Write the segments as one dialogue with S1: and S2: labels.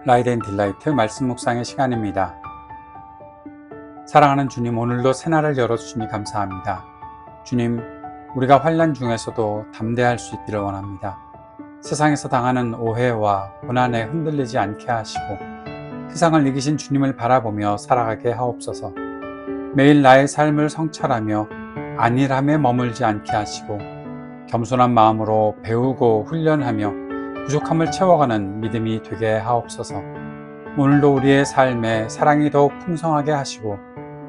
S1: 라이드 앤 딜라이트 말씀 묵상의 시간입니다. 사랑하는 주님, 오늘도 새날을 열어주시니 감사합니다. 주님, 우리가 환난 중에서도 담대할 수 있기를 원합니다. 세상에서 당하는 오해와 고난에 흔들리지 않게 하시고 세상을 이기신 주님을 바라보며 살아가게 하옵소서. 매일 나의 삶을 성찰하며 안일함에 머물지 않게 하시고 겸손한 마음으로 배우고 훈련하며 부족함을 채워가는 믿음이 되게 하옵소서. 오늘도 우리의 삶에 사랑이 더욱 풍성하게 하시고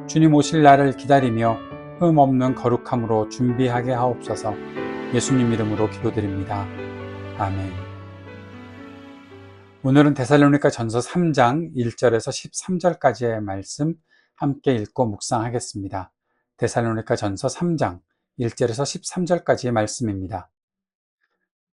S1: 주님 오실 날을 기다리며 흠 없는 거룩함으로 준비하게 하옵소서. 예수님 이름으로 기도드립니다. 아멘. 오늘은 데살로니가 전서 3장 1절에서 13절까지의 말씀 함께 읽고 묵상하겠습니다. 데살로니가 전서 3장 1절에서 13절까지의 말씀입니다.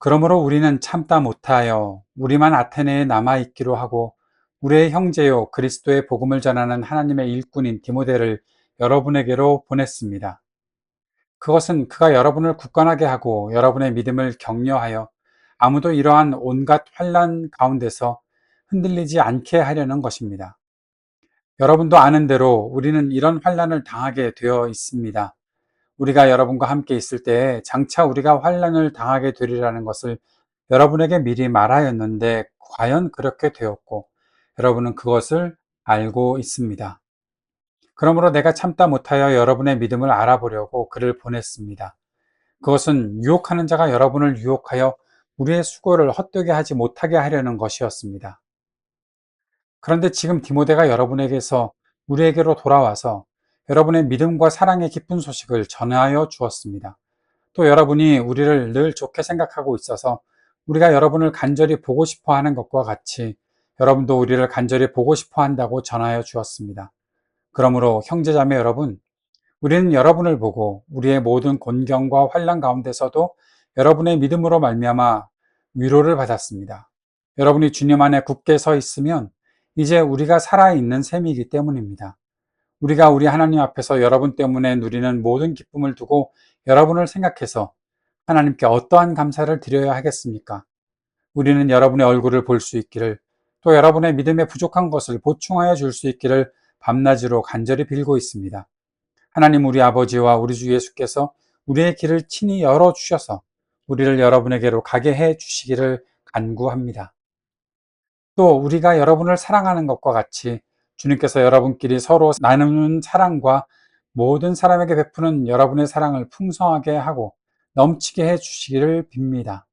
S1: 그러므로 우리는 참다 못하여 우리만 아테네에 남아있기로 하고 우리의 형제요 그리스도의 복음을 전하는 하나님의 일꾼인 디모데를 여러분에게로 보냈습니다. 그것은 그가 여러분을 굳건하게 하고 여러분의 믿음을 격려하여 아무도 이러한 온갖 환난 가운데서 흔들리지 않게 하려는 것입니다. 여러분도 아는 대로 우리는 이런 환난을 당하게 되어 있습니다. 우리가 여러분과 함께 있을 때에 장차 우리가 환난을 당하게 되리라는 것을 여러분에게 미리 말하였는데 과연 그렇게 되었고 여러분은 그것을 알고 있습니다. 그러므로 내가 참다 못하여 여러분의 믿음을 알아보려고 그를 보냈습니다. 그것은 유혹하는 자가 여러분을 유혹하여 우리의 수고를 헛되게 하지 못하게 하려는 것이었습니다. 그런데 지금 디모데가 여러분에게서 우리에게로 돌아와서 여러분의 믿음과 사랑의 기쁜 소식을 전하여 주었습니다. 또 여러분이 우리를 늘 좋게 생각하고 있어서 우리가 여러분을 간절히 보고 싶어 하는 것과 같이 여러분도 우리를 간절히 보고 싶어 한다고 전하여 주었습니다. 그러므로 형제자매 여러분, 우리는 여러분을 보고 우리의 모든 곤경과 환난 가운데서도 여러분의 믿음으로 말미암아 위로를 받았습니다. 여러분이 주님 안에 굳게 서 있으면 이제 우리가 살아있는 셈이기 때문입니다. 우리가 우리 하나님 앞에서 여러분 때문에 누리는 모든 기쁨을 두고 여러분을 생각해서 하나님께 어떠한 감사를 드려야 하겠습니까? 우리는 여러분의 얼굴을 볼 수 있기를 또 여러분의 믿음에 부족한 것을 보충하여 줄 수 있기를 밤낮으로 간절히 빌고 있습니다. 하나님 우리 아버지와 우리 주 예수께서 우리의 길을 친히 열어주셔서 우리를 여러분에게로 가게 해 주시기를 간구합니다. 또 우리가 여러분을 사랑하는 것과 같이 주님께서 여러분끼리 서로 나누는 사랑과 모든 사람에게 베푸는 여러분의 사랑을 풍성하게 하고 넘치게 해 주시기를 빕니다.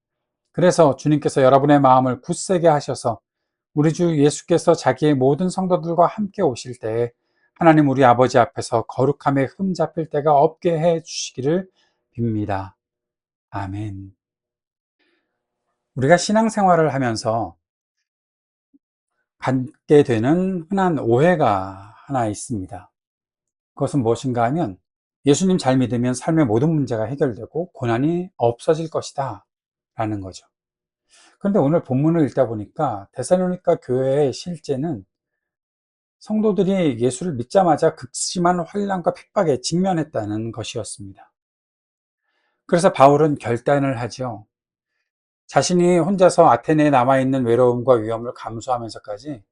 S1: 그래서 주님께서 여러분의 마음을 굳세게 하셔서 우리 주 예수께서 자기의 모든 성도들과 함께 오실 때에 하나님 우리 아버지 앞에서 거룩함에 흠잡힐 때가 없게 해 주시기를 빕니다. 아멘. 우리가 신앙생활을 하면서 갖게 되는 흔한 오해가 하나 있습니다. 그것은 무엇인가 하면 예수님 잘 믿으면 삶의 모든 문제가 해결되고 고난이 없어질 것이다 라는 거죠. 그런데 오늘 본문을 읽다 보니까 데살로니가 교회의 실제는 성도들이 예수를 믿자마자 극심한 환난과 핍박에 직면했다는 것이었습니다. 그래서 바울은 결단을 하죠. 자신이 혼자서 아테네에 남아있는 외로움과 위험을 감수하면서까지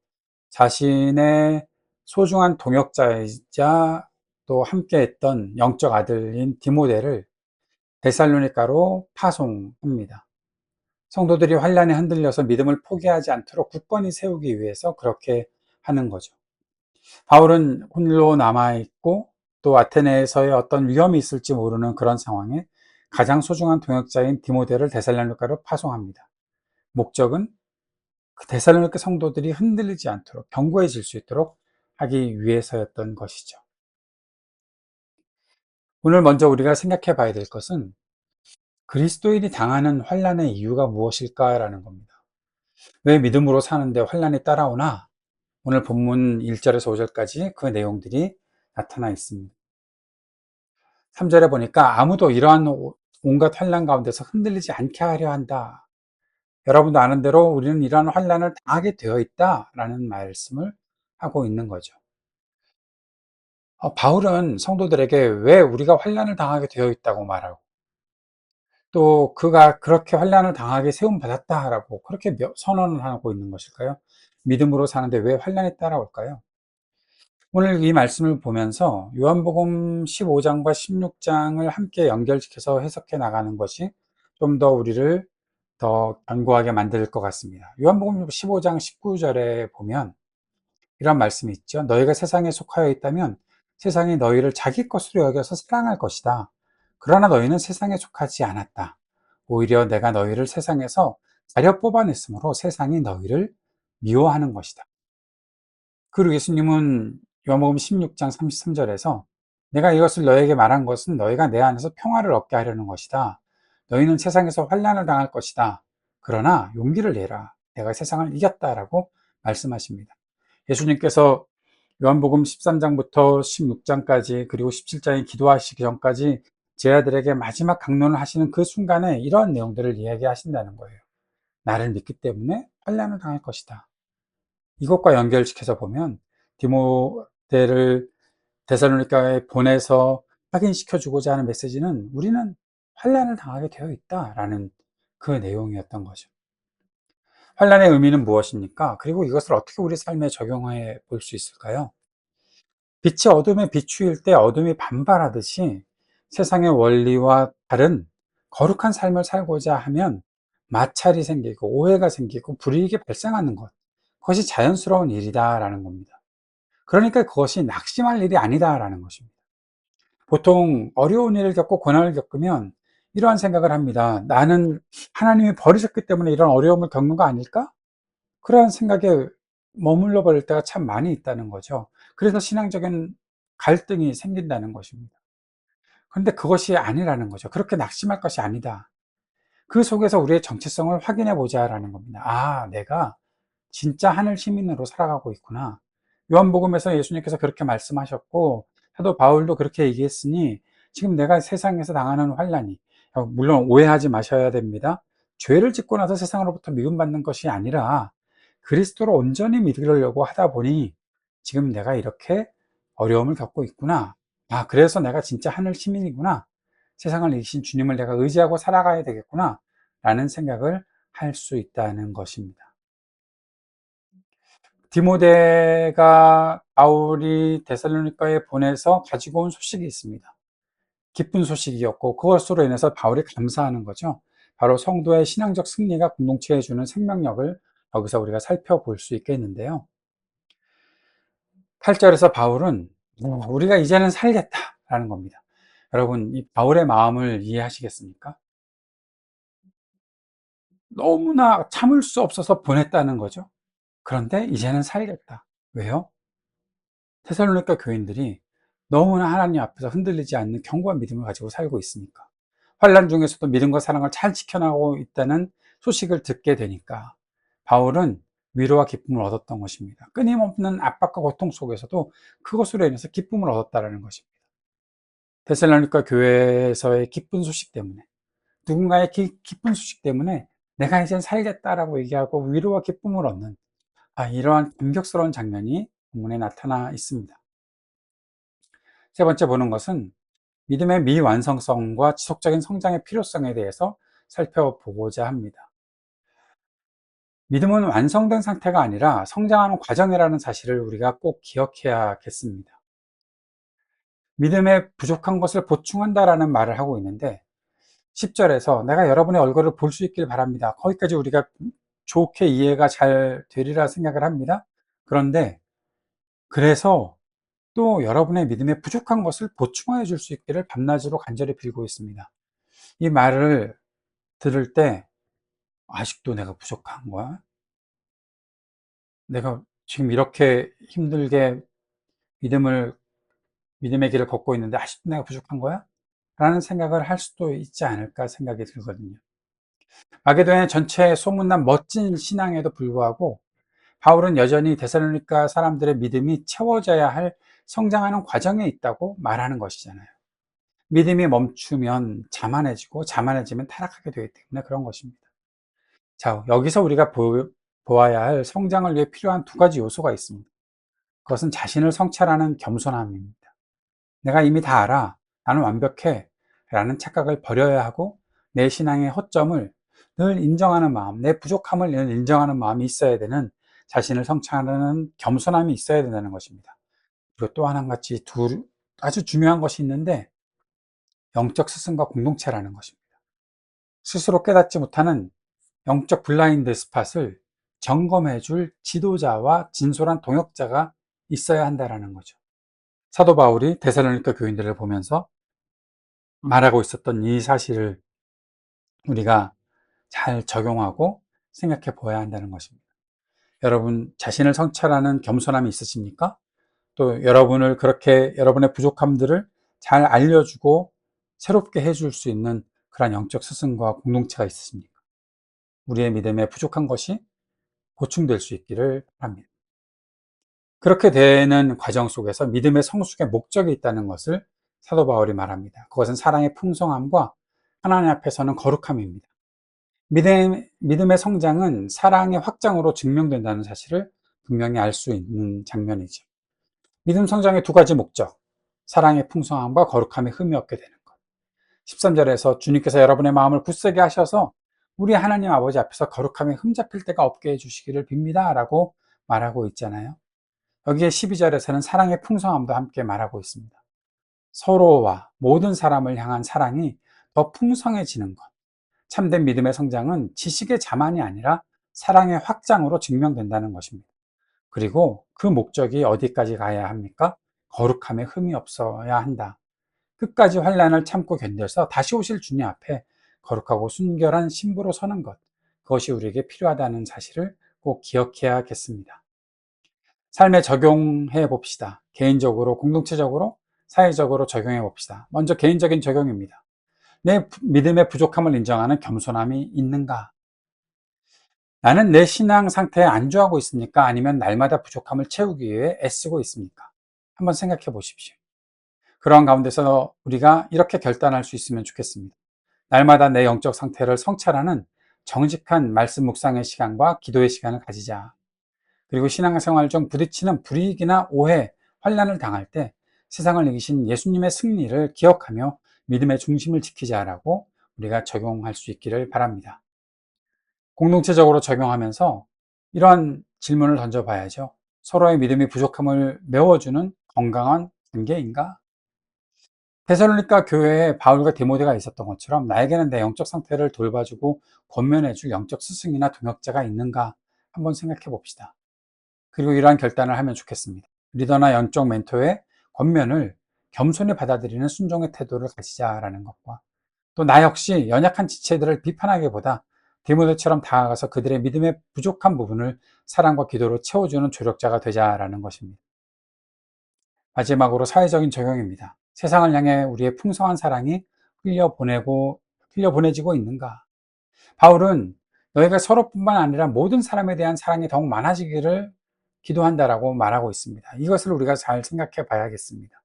S1: 자신의 소중한 동역자이자 또 함께했던 영적 아들인 디모데를 데살로니가로 파송합니다. 성도들이 환난에 흔들려서 믿음을 포기하지 않도록 굳건히 세우기 위해서 그렇게 하는 거죠. 바울은 홀로 남아있고 또 아테네에서의 어떤 위험이 있을지 모르는 그런 상황에 가장 소중한 동역자인 디모데를 데살로니가로 파송합니다. 목적은 그 데살로니가 성도들이 흔들리지 않도록 견고해질 수 있도록 하기 위해서였던 것이죠. 오늘 먼저 우리가 생각해 봐야 될 것은 그리스도인이 당하는 환난의 이유가 무엇일까라는 겁니다. 왜 믿음으로 사는데 환난이 따라오나? 오늘 본문 1절에서 5절까지 그 내용들이 나타나 있습니다. 3절에 보니까 아무도 이러한 온갖 환난 가운데서 흔들리지 않게 하려 한다. 여러분도 아는 대로 우리는 이러한 환난을 당하게 되어 있다라는 말씀을 하고 있는 거죠. 바울은 성도들에게 왜 우리가 환난을 당하게 되어 있다고 말하고 또 그가 그렇게 환난을 당하게 세움 받았다라고 그렇게 선언을 하고 있는 것일까요? 믿음으로 사는데 왜 환란이 따라올까요? 오늘 이 말씀을 보면서 요한복음 15장과 16장을 함께 연결시켜서 해석해 나가는 것이 좀 더 우리를 더 견고하게 만들 것 같습니다. 요한복음 15장 19절에 보면 이런 말씀이 있죠. 너희가 세상에 속하여 있다면 세상이 너희를 자기 것으로 여겨서 사랑할 것이다. 그러나 너희는 세상에 속하지 않았다. 오히려 내가 너희를 세상에서 가려 뽑아냈으므로 세상이 너희를 미워하는 것이다. 그리고 예수님은 요한복음 16장 33절에서 내가 이것을 너에게 말한 것은 너희가 내 안에서 평화를 얻게 하려는 것이다. 너희는 세상에서 환난을 당할 것이다. 그러나 용기를 내라. 내가 세상을 이겼다라고 말씀하십니다. 예수님께서 요한복음 13장부터 16장까지 그리고 17장에 기도하시기 전까지 제 아들에게 마지막 강론을 하시는 그 순간에 이런 내용들을 이야기하신다는 거예요. 나를 믿기 때문에 환난을 당할 것이다. 이것과 연결시켜서 보면 디모데를 데살로니가에 보내서 확인시켜 주고자 하는 메시지는 우리는 환난을 당하게 되어 있다라는 그 내용이었던 거죠. 환난의 의미는 무엇입니까? 그리고 이것을 어떻게 우리 삶에 적용해 볼 수 있을까요? 빛이 어둠에 비추일 때 어둠이 반발하듯이 세상의 원리와 다른 거룩한 삶을 살고자 하면 마찰이 생기고 오해가 생기고 불이익이 발생하는 것, 그것이 자연스러운 일이다라는 겁니다. 그러니까 그것이 낙심할 일이 아니다라는 것입니다. 보통 어려운 일을 겪고 고난을 겪으면 이러한 생각을 합니다. 나는 하나님이 버리셨기 때문에 이런 어려움을 겪는 거 아닐까? 그러한 생각에 머물러 버릴 때가 참 많이 있다는 거죠. 그래서 신앙적인 갈등이 생긴다는 것입니다. 그런데 그것이 아니라는 거죠. 그렇게 낙심할 것이 아니다. 그 속에서 우리의 정체성을 확인해 보자라는 겁니다. 아, 내가 진짜 하늘 시민으로 살아가고 있구나. 요한복음에서 예수님께서 그렇게 말씀하셨고 사도 바울도 그렇게 얘기했으니 지금 내가 세상에서 당하는 환난이, 물론 오해하지 마셔야 됩니다. 죄를 짓고 나서 세상으로부터 미움받는 것이 아니라 그리스도를 온전히 믿으려고 하다 보니 지금 내가 이렇게 어려움을 겪고 있구나. 아, 그래서 내가 진짜 하늘 시민이구나. 세상을 이기신 주님을 내가 의지하고 살아가야 되겠구나 라는 생각을 할 수 있다는 것입니다. 디모데가 바울이 데살로니가에 보내서 가지고 온 소식이 있습니다. 기쁜 소식이었고 그것으로 인해서 바울이 감사하는 거죠. 바로 성도의 신앙적 승리가 공동체에 주는 생명력을 여기서 우리가 살펴볼 수 있겠는데요. 8절에서 바울은 우리가 이제는 살겠다라는 겁니다. 여러분, 이 바울의 마음을 이해하시겠습니까? 너무나 참을 수 없어서 보냈다는 거죠. 그런데 이제는 살겠다. 왜요? 테살로니가 교인들이 너무나 하나님 앞에서 흔들리지 않는 견고한 믿음을 가지고 살고 있으니까, 환난 중에서도 믿음과 사랑을 잘 지켜나가고 있다는 소식을 듣게 되니까 바울은 위로와 기쁨을 얻었던 것입니다. 끊임없는 압박과 고통 속에서도 그것으로 인해서 기쁨을 얻었다는 것입니다. 데살로니가 교회에서의 기쁜 소식 때문에, 누군가의 기쁜 소식 때문에 내가 이젠 살겠다라고 얘기하고 위로와 기쁨을 얻는, 이러한 감격스러운 장면이 본문에 나타나 있습니다. 세 번째 보는 것은 믿음의 미완성성과 지속적인 성장의 필요성에 대해서 살펴보고자 합니다. 믿음은 완성된 상태가 아니라 성장하는 과정이라는 사실을 우리가 꼭 기억해야겠습니다. 믿음에 부족한 것을 보충한다라는 말을 하고 있는데 10절에서 내가 여러분의 얼굴을 볼 수 있길 바랍니다. 거기까지 우리가 좋게 이해가 잘 되리라 생각을 합니다. 그런데 그래서 또 여러분의 믿음에 부족한 것을 보충하여 줄 수 있기를 밤낮으로 간절히 빌고 있습니다. 이 말을 들을 때 아직도 내가 부족한 거야? 내가 지금 이렇게 힘들게 믿음을 믿음의 길을 걷고 있는데 아직도 내가 부족한 거야? 라는 생각을 할 수도 있지 않을까 생각이 들거든요. 마게도냐 전체에 소문난 멋진 신앙에도 불구하고 바울은 여전히 데살로니가 사람들의 믿음이 채워져야 할 성장하는 과정에 있다고 말하는 것이잖아요. 믿음이 멈추면 자만해지고 자만해지면 타락하게 되기 때문에 그런 것입니다. 자, 여기서 우리가 보아야 할 성장을 위해 필요한 두 가지 요소가 있습니다. 그것은 자신을 성찰하는 겸손함입니다. 내가 이미 다 알아. 나는 완벽해. 라는 착각을 버려야 하고 내 신앙의 허점을 늘 인정하는 마음, 내 부족함을 늘 인정하는 마음이 있어야 되는 자신을 성찰하는 겸손함이 있어야 된다는 것입니다. 그리고 또 하나같이 아주 중요한 것이 있는데 영적 스승과 공동체라는 것입니다. 스스로 깨닫지 못하는 영적 블라인드 스팟을 점검해 줄 지도자와 진솔한 동역자가 있어야 한다는 거죠. 사도 바울이 데살로니가 교인들을 보면서 말하고 있었던 이 사실을 우리가 잘 적용하고 생각해 보아야 한다는 것입니다. 여러분 자신을 성찰하는 겸손함이 있으십니까? 또 여러분을 그렇게 여러분의 부족함들을 잘 알려주고 새롭게 해줄 수 있는 그런 영적 스승과 공동체가 있으십니까? 우리의 믿음에 부족한 것이 보충될 수 있기를 바랍니다. 그렇게 되는 과정 속에서 믿음의 성숙의 목적이 있다는 것을 사도 바울이 말합니다. 그것은 사랑의 풍성함과 하나님 앞에서는 거룩함입니다. 믿음의 성장은 사랑의 확장으로 증명된다는 사실을 분명히 알 수 있는 장면이죠. 믿음 성장의 두 가지 목적, 사랑의 풍성함과 거룩함에 흠이 없게 되는 것. 13절에서 주님께서 여러분의 마음을 굳세게 하셔서 우리 하나님 아버지 앞에서 거룩함에 흠잡힐 때가 없게 해주시기를 빕니다 라고 말하고 있잖아요. 여기에 12절에서는 사랑의 풍성함도 함께 말하고 있습니다. 서로와 모든 사람을 향한 사랑이 더 풍성해지는 것. 참된 믿음의 성장은 지식의 자만이 아니라 사랑의 확장으로 증명된다는 것입니다. 그리고 그 목적이 어디까지 가야 합니까? 거룩함에 흠이 없어야 한다. 끝까지 환난을 참고 견뎌서 다시 오실 주님 앞에 거룩하고 순결한 신부로 서는 것. 그것이 우리에게 필요하다는 사실을 꼭 기억해야겠습니다. 삶에 적용해 봅시다. 개인적으로, 공동체적으로, 사회적으로 적용해 봅시다. 먼저 개인적인 적용입니다. 내 믿음의 부족함을 인정하는 겸손함이 있는가? 나는 내 신앙 상태에 안주하고 있습니까? 아니면 날마다 부족함을 채우기 위해 애쓰고 있습니까? 한번 생각해 보십시오. 그러한 가운데서 우리가 이렇게 결단할 수 있으면 좋겠습니다. 날마다 내 영적 상태를 성찰하는 정직한 말씀 묵상의 시간과 기도의 시간을 가지자. 그리고 신앙생활 중 부딪히는 불이익이나 오해, 환난을 당할 때 세상을 이기신 예수님의 승리를 기억하며 믿음의 중심을 지키자라고 우리가 적용할 수 있기를 바랍니다. 공동체적으로 적용하면서 이러한 질문을 던져봐야죠. 서로의 믿음이 부족함을 메워주는 건강한 관계인가? 데살로니가 교회에 바울과 디모데가 있었던 것처럼 나에게는 내 영적 상태를 돌봐주고 권면해줄 영적 스승이나 동역자가 있는가 한번 생각해 봅시다. 그리고 이러한 결단을 하면 좋겠습니다. 리더나 영적 멘토의 권면을 겸손히 받아들이는 순종의 태도를 가지자라는 것과 또 나 역시 연약한 지체들을 비판하기보다 디모데처럼 다가가서 그들의 믿음의 부족한 부분을 사랑과 기도로 채워주는 조력자가 되자라는 것입니다. 마지막으로 사회적인 적용입니다. 세상을 향해 우리의 풍성한 사랑이 흘려보내지고 있는가? 바울은 너희가 서로뿐만 아니라 모든 사람에 대한 사랑이 더욱 많아지기를 기도한다라고 말하고 있습니다. 이것을 우리가 잘 생각해 봐야겠습니다.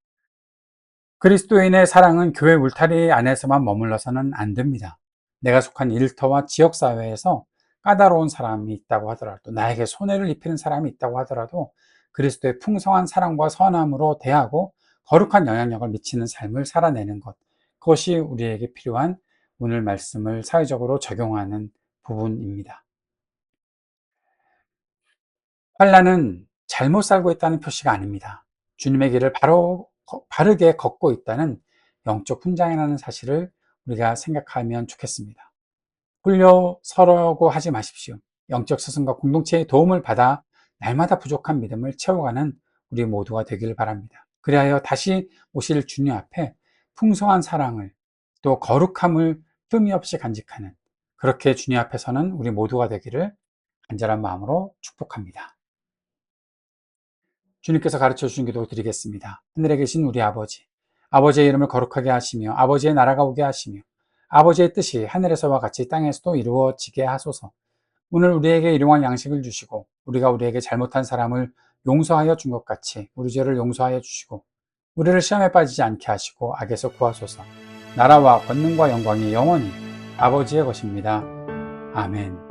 S1: 그리스도인의 사랑은 교회 울타리 안에서만 머물러서는 안 됩니다. 내가 속한 일터와 지역사회에서 까다로운 사람이 있다고 하더라도, 나에게 손해를 입히는 사람이 있다고 하더라도 그리스도의 풍성한 사랑과 선함으로 대하고 거룩한 영향력을 미치는 삶을 살아내는 것, 그것이 우리에게 필요한 오늘 말씀을 사회적으로 적용하는 부분입니다. 환난은 잘못 살고 있다는 표시가 아닙니다. 주님의 길을 바르게 걷고 있다는 영적 훈장이라는 사실을 우리가 생각하면 좋겠습니다. 홀려 서려고 하지 마십시오. 영적 스승과 공동체의 도움을 받아 날마다 부족한 믿음을 채워가는 우리 모두가 되길 바랍니다. 그리하여 다시 오실 주님 앞에 풍성한 사랑을 또 거룩함을 흠이 없이 간직하는, 그렇게 주님 앞에서는 우리 모두가 되기를 간절한 마음으로 축복합니다. 주님께서 가르쳐 주신 기도 드리겠습니다. 하늘에 계신 우리 아버지, 아버지의 이름을 거룩하게 하시며 아버지의 나라가 오게 하시며 아버지의 뜻이 하늘에서와 같이 땅에서도 이루어지게 하소서. 오늘 우리에게 일용할 양식을 주시고 우리가 우리에게 잘못한 사람을 용서하여 준 것 같이 우리 죄를 용서하여 주시고 우리를 시험에 빠지지 않게 하시고 악에서 구하소서. 나라와 권능과 영광이 영원히 아버지의 것입니다. 아멘.